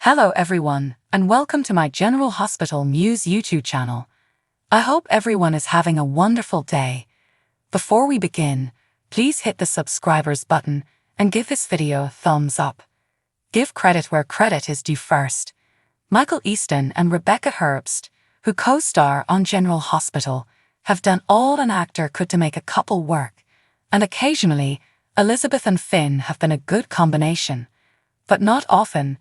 Hello everyone, and welcome to my General Hospital Muse YouTube channel. I hope everyone is having a wonderful day. Before we begin, please hit the subscribers button and give this video a thumbs up. Give credit where credit is due first. Michael Easton and Rebecca Herbst, who co-star on General Hospital, have done all an actor could to make a couple work, and occasionally, Elizabeth and Finn have been a good combination. But not often.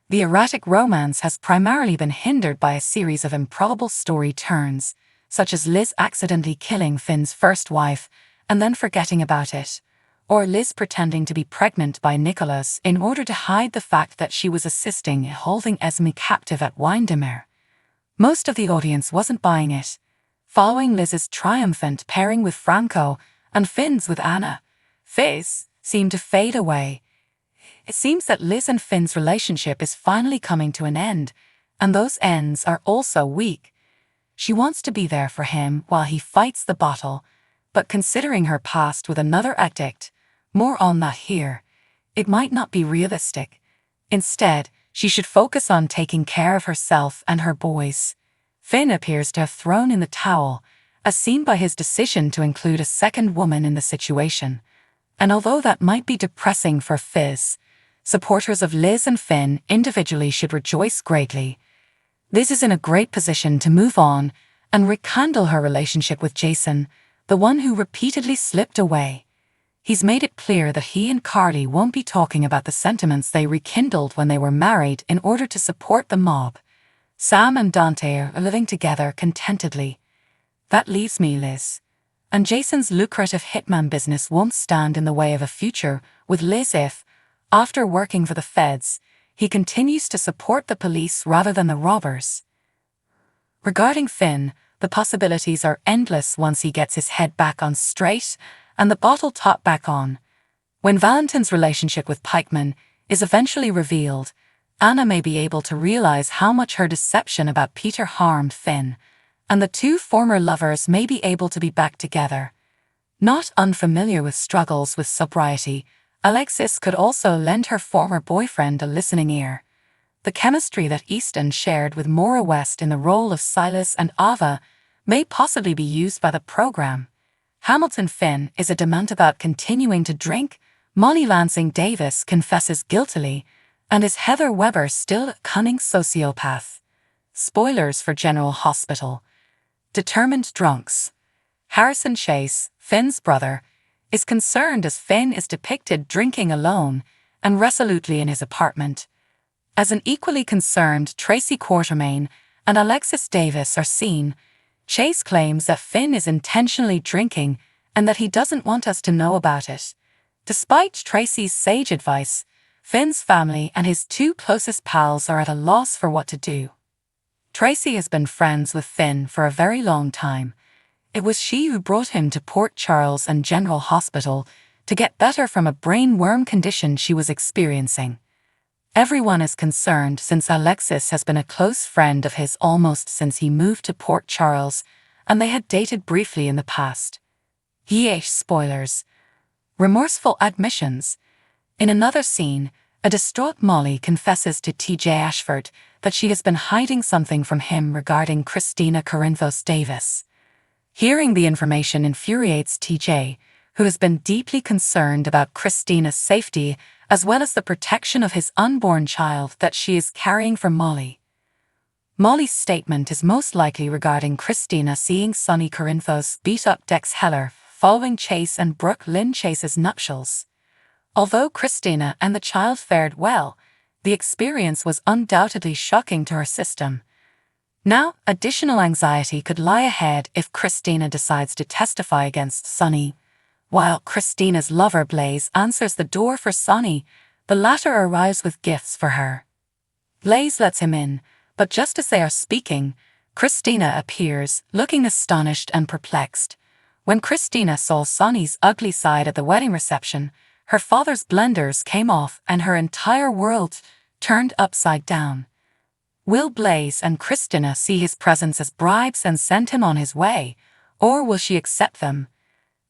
The erratic romance has primarily been hindered by a series of improbable story turns, such as Liz accidentally killing Finn's first wife and then forgetting about it, or Liz pretending to be pregnant by Nicholas in order to hide the fact that she was assisting in holding Esme captive at Windermere. Most of the audience wasn't buying it. Following Liz's triumphant pairing with Franco and Finn's with Anna, Fizz seemed to fade away. It seems that Liz and Finn's relationship is finally coming to an end, and those ends are also weak. She wants to be there for him while he fights the bottle, but considering her past with another addict, more on that here, it might not be realistic. Instead, she should focus on taking care of herself and her boys. Finn appears to have thrown in the towel, as seen by his decision to include a second woman in the situation. And although that might be depressing for Fizz, supporters of Liz and Finn individually should rejoice greatly. Liz is in a great position to move on and rekindle her relationship with Jason, the one who repeatedly slipped away. He's made it clear that he and Carly won't be talking about the sentiments they rekindled when they were married in order to support the mob. Sam and Dante are living together contentedly. That leaves me, Liz. And Jason's lucrative hitman business won't stand in the way of a future with Liz if, after working for the feds, he continues to support the police rather than the robbers. Regarding Finn, the possibilities are endless once he gets his head back on straight and the bottle top back on. When Valentin's relationship with Pikeman is eventually revealed, Anna may be able to realize how much her deception about Peter harmed Finn, and the two former lovers may be able to be back together. Not unfamiliar with struggles with sobriety, Alexis could also lend her former boyfriend a listening ear. The chemistry that Easton shared with Maura West in the role of Silas and Ava may possibly be used by the program. Hamilton Finn is adamant about continuing to drink, Molly Lansing Davis confesses guiltily, and is Heather Weber still a cunning sociopath? Spoilers for General Hospital. Determined drunks. Harrison Chase, Finn's brother, is concerned as Finn is depicted drinking alone and resolutely in his apartment. As an equally concerned Tracy Quartermain and Alexis Davis are seen, Chase claims that Finn is intentionally drinking and that he doesn't want us to know about it. Despite Tracy's sage advice, Finn's family and his two closest pals are at a loss for what to do. Tracy has been friends with Finn for a very long time. It was she who brought him to Port Charles and General Hospital to get better from a brain worm condition she was experiencing. Everyone is concerned since Alexis has been a close friend of his almost since he moved to Port Charles, and they had dated briefly in the past. Yeesh, spoilers. Remorseful admissions. In another scene, a distraught Molly confesses to TJ Ashford that she has been hiding something from him regarding Christina Corinthos Davis. Hearing the information infuriates TJ, who has been deeply concerned about Christina's safety as well as the protection of his unborn child that she is carrying for Molly. Molly's statement is most likely regarding Christina seeing Sonny Corinthos beat up Dex Heller following Chase and Brooke Lynn Chase's nuptials. Although Christina and the child fared well, the experience was undoubtedly shocking to her system. Now, additional anxiety could lie ahead if Christina decides to testify against Sonny. While Christina's lover Blaze answers the door for Sonny, the latter arrives with gifts for her. Blaze lets him in, but just as they are speaking, Christina appears, looking astonished and perplexed. When Christina saw Sonny's ugly side at the wedding reception, her father's blenders came off and her entire world turned upside down. Will Blaze and Christina see his presents as bribes and send him on his way, or will she accept them?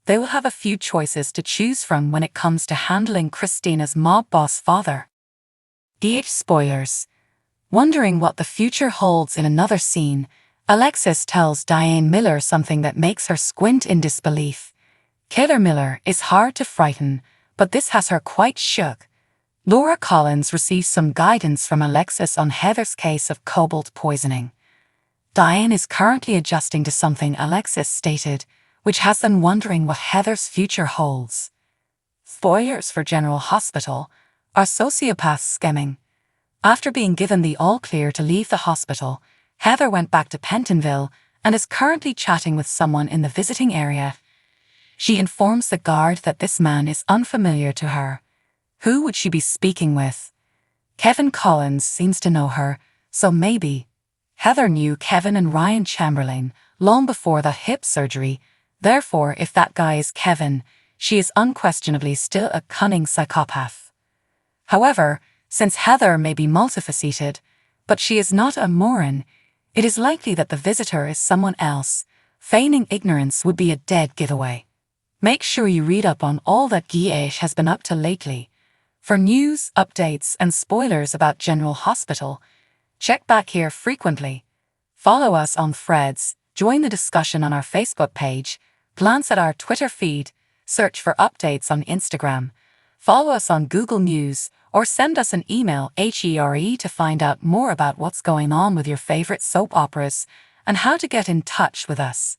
They will have a few choices to choose from when it comes to handling Christina's mob boss father. Spoilers. Wondering what the future holds in another scene, Alexis tells Diane Miller something that makes her squint in disbelief. Killer Miller is hard to frighten, but this has her quite shook. Laura Collins receives some guidance from Alexis on Heather's case of cobalt poisoning. Diane is currently adjusting to something Alexis stated, which has them wondering what Heather's future holds. Spoilers for General Hospital. Are sociopaths scheming? After being given the all-clear to leave the hospital, Heather went back to Pentonville and is currently chatting with someone in the visiting area. She informs the guard that this man is unfamiliar to her. Who would she be speaking with? Kevin Collins seems to know her, so maybe. Heather knew Kevin and Ryan Chamberlain long before the hip surgery, therefore if that guy is Kevin, she is unquestionably still a cunning psychopath. However, since Heather may be multifaceted, but she is not a moron, it is likely that the visitor is someone else. Feigning ignorance would be a dead giveaway. Make sure you read up on all that Guy has been up to lately. For news, updates, and spoilers about General Hospital, check back here frequently. Follow us on Threads, join the discussion on our Facebook page, glance at our Twitter feed, search for updates on Instagram, follow us on Google News, or send us an email HERE to find out more about what's going on with your favorite soap operas and how to get in touch with us.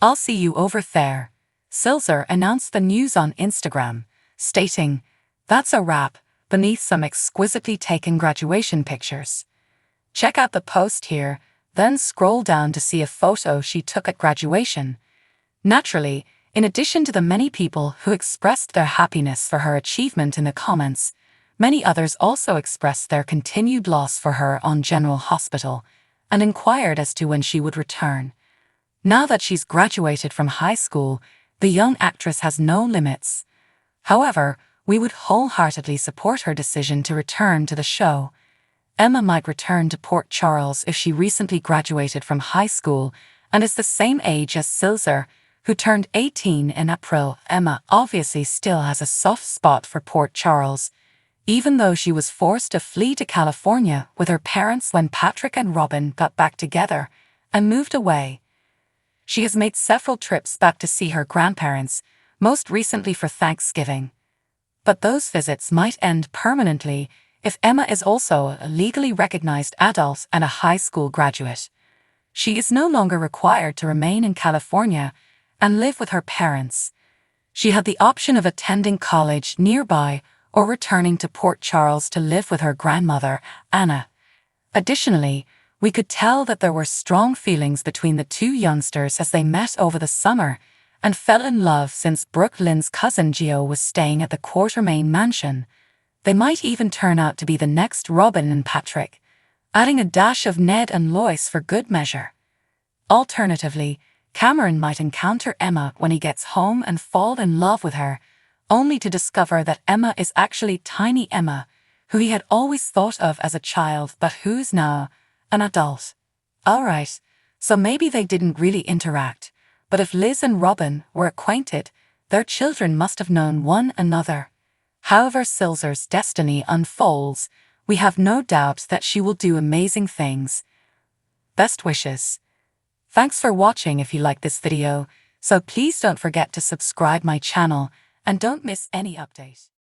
I'll see you over there. Silzer announced the news on Instagram, stating, "That's a wrap," beneath some exquisitely taken graduation pictures. Check out the post here, then scroll down to see a photo she took at graduation. Naturally, in addition to the many people who expressed their happiness for her achievement in the comments, many others also expressed their continued loss for her on General Hospital and inquired as to when she would return. Now that she's graduated from high school, the young actress has no limits. However, we would wholeheartedly support her decision to return to the show. Emma might return to Port Charles if she recently graduated from high school and is the same age as Silzer, who turned 18 in April. Emma obviously still has a soft spot for Port Charles, even though she was forced to flee to California with her parents when Patrick and Robin got back together and moved away. She has made several trips back to see her grandparents, most recently for Thanksgiving. But those visits might end permanently if Emma is also a legally recognized adult and a high school graduate. She is no longer required to remain in California and live with her parents. She had the option of attending college nearby or returning to Port Charles to live with her grandmother, Anna. Additionally, we could tell that there were strong feelings between the two youngsters as they met over the summer and fell in love since Brooke Lynn's cousin Gio was staying at the Quartermain mansion. They might even turn out to be the next Robin and Patrick, adding a dash of Ned and Lois for good measure. Alternatively, Cameron might encounter Emma when he gets home and fall in love with her, only to discover that Emma is actually tiny Emma, who he had always thought of as a child but who's now an adult. Alright, so maybe they didn't really interact, but if Liz and Robin were acquainted, their children must have known one another. However Silzer's destiny unfolds, we have no doubt that she will do amazing things. Best wishes. Thanks for watching. If you like this video, so please don't forget to subscribe my channel and don't miss any update.